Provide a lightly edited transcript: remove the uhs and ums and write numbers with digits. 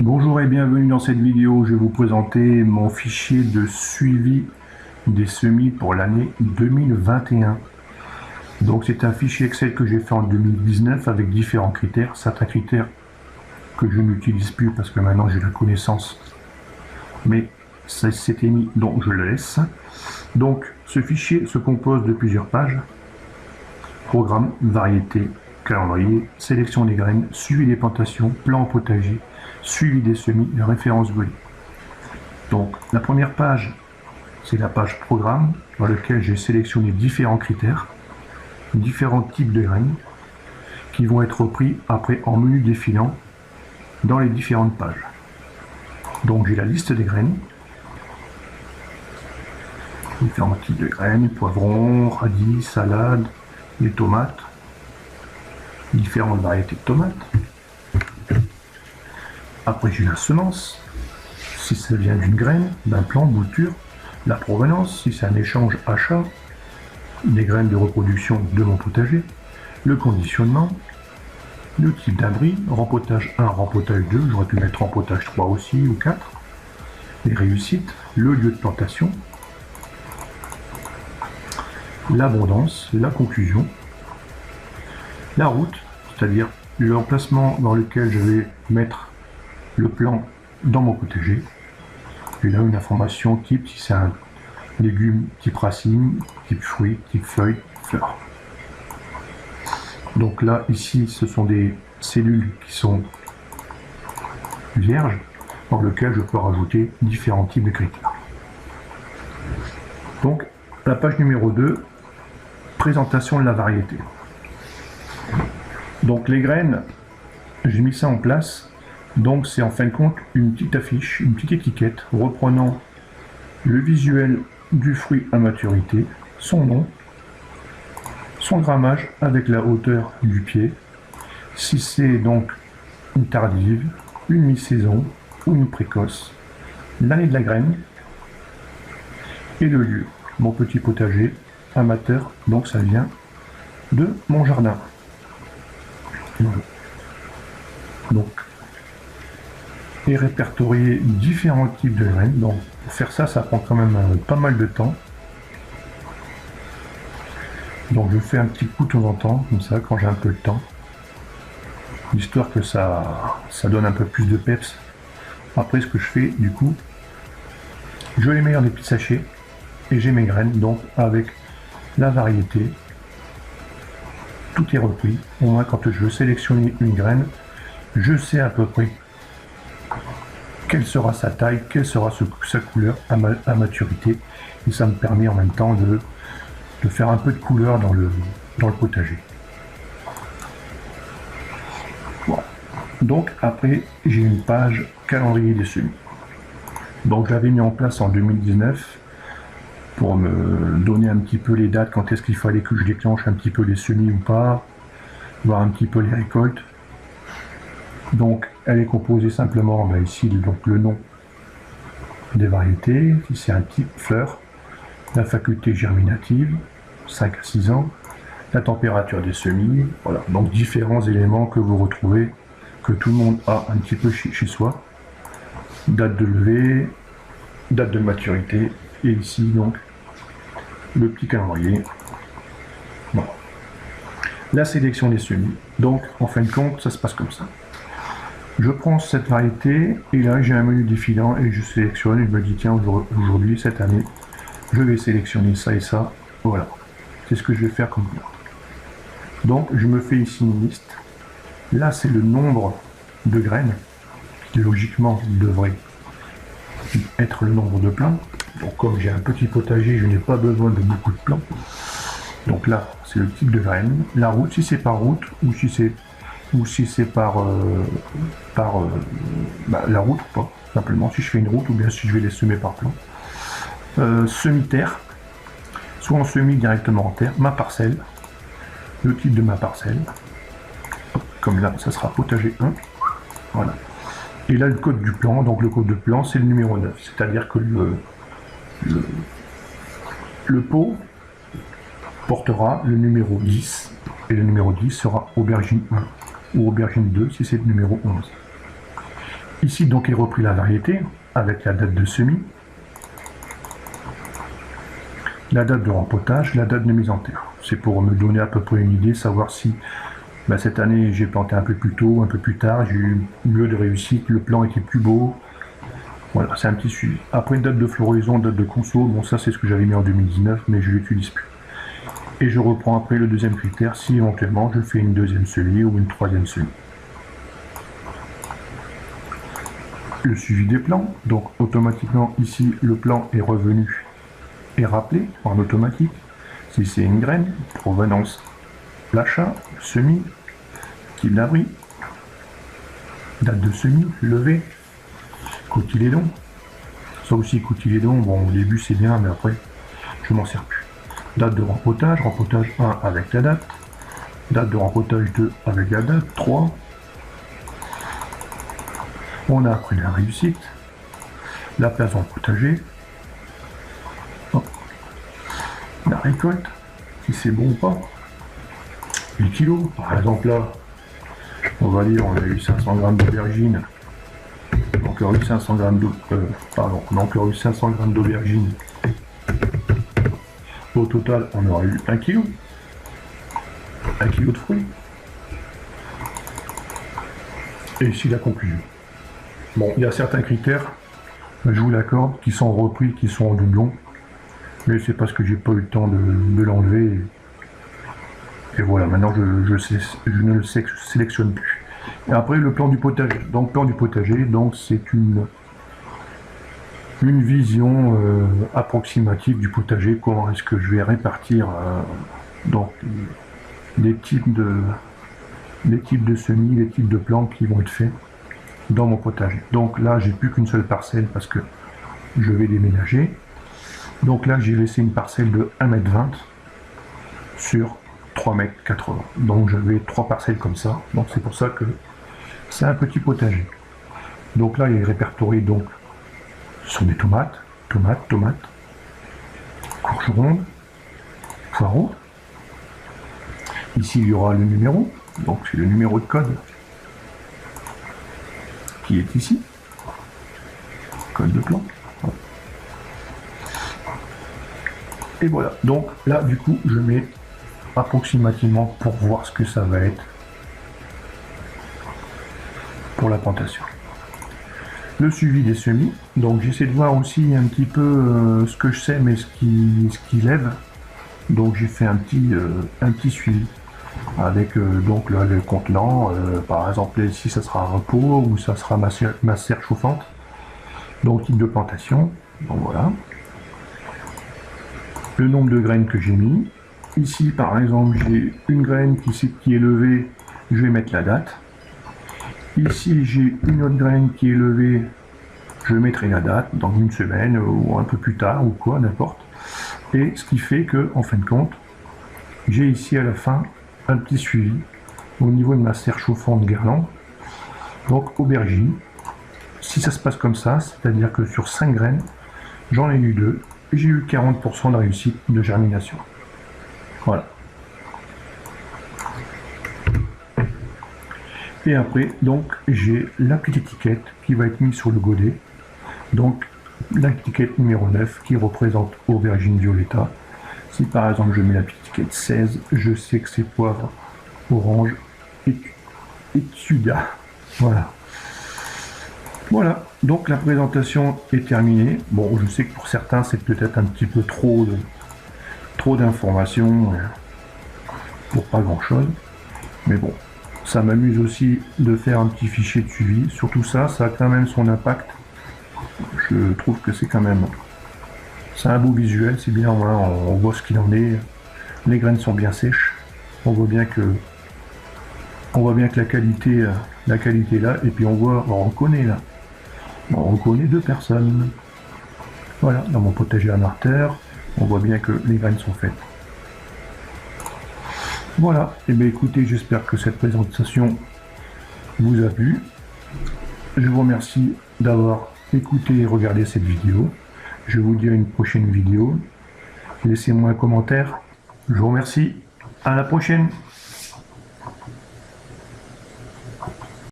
Bonjour et bienvenue dans cette vidéo. Je vais vous présenter mon fichier de suivi des semis pour l'année 2021. Donc c'est un fichier Excel que j'ai fait en 2019 avec différents critères. Certains critères que je n'utilise plus parce que maintenant j'ai la connaissance, mais ça s'était mis, donc je le laisse. Donc ce fichier se compose de plusieurs pages: programme, variété, calendrier, sélection des graines, suivi des plantations, plan au potager, suivi des semis, référence volume. Donc la première page, c'est la page programme dans laquelle j'ai sélectionné différents critères, différents types de graines qui vont être repris après en menu défilant dans les différentes pages. Donc j'ai la liste des graines, différents types de graines, poivrons, radis, salades, les tomates, différentes variétés de tomates. Après j'ai la semence, si ça vient d'une graine, d'un plant, bouture, la provenance, si c'est un échange achat, des graines de reproduction de mon potager, le conditionnement, le type d'abri, rempotage 1, rempotage 2, j'aurais pu mettre rempotage 3 aussi ou 4, les réussites, le lieu de plantation, l'abondance, la conclusion, la route, c'est-à-dire l'emplacement dans lequel je vais mettre le plan dans mon potager. Et là une information type, si c'est un légume type racine, type fruit, type feuille, fleur. Donc là, ici, ce sont des cellules qui sont vierges, dans lesquelles je peux rajouter différents types de critères. Donc, la page numéro 2, présentation de la variété. Donc les graines, j'ai mis ça en place. Donc c'est en fin de compte une petite affiche, une petite étiquette reprenant le visuel du fruit à maturité, son nom, son grammage avec la hauteur du pied, si c'est donc une tardive, une mi-saison ou une précoce, l'année de la graine et le lieu. Mon petit potager amateur, donc ça vient de mon jardin. Donc, et répertorier différents types de graines. Donc pour faire ça, ça prend quand même pas mal de temps. Donc je fais un petit coup de temps en temps, comme ça, quand j'ai un peu de temps, histoire que ça donne un peu plus de peps. Après, ce que je fais, du coup, je les mets dans des petits sachets et j'ai mes graines, donc avec la variété, tout est repris. Au moins, quand je veux sélectionner une graine, je sais à peu près quelle sera sa taille, quelle sera sa couleur à maturité, et ça me permet en même temps de faire un peu de couleur dans le potager. Bon. Donc après, j'ai une page calendrier des semis. Donc j'avais mis en place en 2019 pour me donner un petit peu les dates, quand est-ce qu'il fallait que je déclenche un petit peu les semis ou pas, voir un petit peu les récoltes. Donc elle est composée simplement, ici donc le nom des variétés, si c'est un type fleur, la faculté germinative, 5 à 6 ans, la température des semis, voilà, donc différents éléments que vous retrouvez, que tout le monde a un petit peu chez soi. Date de levée, date de maturité, et ici donc le petit calendrier. Voilà. La sélection des semis, donc en fin de compte ça se passe comme ça. Je prends cette variété et là j'ai un menu défilant et je sélectionne et je me dis tiens, aujourd'hui, cette année, je vais sélectionner ça et ça. Voilà, c'est ce que je vais faire comme couleur. Donc je me fais ici une liste. Là c'est le nombre de graines qui logiquement devrait être le nombre de plants. Donc comme j'ai un petit potager, je n'ai pas besoin de beaucoup de plants. Donc là c'est le type de graines, la route, si c'est par route ou si c'est par la route ou pas, simplement si je fais une route ou bien si je vais les semer par plan. Semi-terre, soit en semis directement en terre, ma parcelle, le type de ma parcelle, comme là ça sera potager 1, voilà. Et là le code du plan, donc le code de plan c'est le numéro 9, c'est-à-dire que le pot portera le numéro 10, et le numéro 10 sera aubergine 1, ou aubergine 2 si c'est le numéro 11. Ici donc est repris la variété avec la date de semis, la date de rempotage, la date de mise en terre. C'est pour me donner à peu près une idée, savoir si cette année j'ai planté un peu plus tôt, un peu plus tard, j'ai eu mieux de réussite, le plan était plus beau. Voilà, c'est un petit suivi. Après une date de floraison, date de conso, bon ça c'est ce que j'avais mis en 2019, mais je l'utilise plus. Et je reprends après le deuxième critère, si éventuellement je fais une deuxième semis ou une troisième semis. Le suivi des plans, donc automatiquement ici le plan est revenu et rappelé en automatique. Si c'est une graine, provenance, l'achat, semis, type d'abri, date de semis, levée, cotylédon. Ça aussi cotylédon, bon au début c'est bien, mais après je m'en sers plus. Date de rempotage, rempotage 1 avec la date, date de rempotage 2 avec la date, 3. On a après la réussite, la place dans le potager, la récolte, si c'est bon ou pas, les kilos, par exemple là, on va dire on a eu 500 grammes d'aubergine, encore eu 500 grammes on a encore eu 500 grammes d'aubergine. Au total, on aura eu 1 kg. 1 kg de fruits. Et ici la conclusion. Bon, il y a certains critères, je vous l'accorde, qui sont repris, qui sont en doublon. Mais c'est parce que j'ai pas eu le temps de l'enlever. Et voilà, maintenant je ne le sélectionne plus. Et après le plan du potager. Donc plan du potager, donc c'est une vision approximative du potager, comment est-ce que je vais répartir donc les types de semis, les types de plantes qui vont être faits dans mon potager. Donc là j'ai plus qu'une seule parcelle parce que je vais déménager. Donc là j'ai laissé une parcelle de 1,20 m sur 3,80 m. Donc j'avais 3 parcelles comme ça. Donc c'est pour ça que c'est un petit potager. Donc là il est répertorié donc sur des tomates, courges rondes, poireaux. Ici il y aura le numéro, donc c'est le numéro de code qui est ici, code de plan. Et voilà, donc là du coup je mets approximativement pour voir ce que ça va être pour la plantation. Le suivi des semis, donc j'essaie de voir aussi un petit peu ce que je sais mais ce qui lève. Donc j'ai fait un petit suivi avec donc là, le contenant, par exemple ici ça sera repos ou ça sera ma serre chauffante, donc type de plantation, donc voilà. Le nombre de graines que j'ai mis, ici par exemple j'ai une graine qui est levée, je vais mettre la date. Ici j'ai une autre graine qui est levée, je mettrai la date dans une semaine ou un peu plus tard ou quoi, n'importe. Et ce qui fait que, en fin de compte, j'ai ici à la fin un petit suivi au niveau de ma serre chauffante guirlande. Donc aubergine, si ça se passe comme ça, c'est-à-dire que sur 5 graines, j'en ai eu 2 et j'ai eu 40% de réussite de germination. Voilà. Et après, donc, j'ai la petite étiquette qui va être mise sur le godet. Donc, l'étiquette numéro 9 qui représente aubergine violetta. Si par exemple je mets la petite étiquette 16, je sais que c'est poivre, orange et Tsuda. Voilà. Voilà, donc la présentation est terminée. Bon, je sais que pour certains c'est peut-être un petit peu trop d'informations pour pas grand chose. Mais bon, ça m'amuse aussi de faire un petit fichier de suivi. Surtout ça a quand même son impact. Je trouve que c'est quand même... C'est un beau visuel, c'est bien, voilà, on voit ce qu'il en est. Les graines sont bien sèches. On voit bien que la qualité est là. Et puis on reconnaît là. On reconnaît 2 personnes. Voilà, dans mon potager à Marter, on voit bien que les graines sont faites. Voilà, et bien écoutez, j'espère que cette présentation vous a plu. Je vous remercie d'avoir écouté et regardé cette vidéo. Je vous dis à une prochaine vidéo. Laissez-moi un commentaire. Je vous remercie. À la prochaine.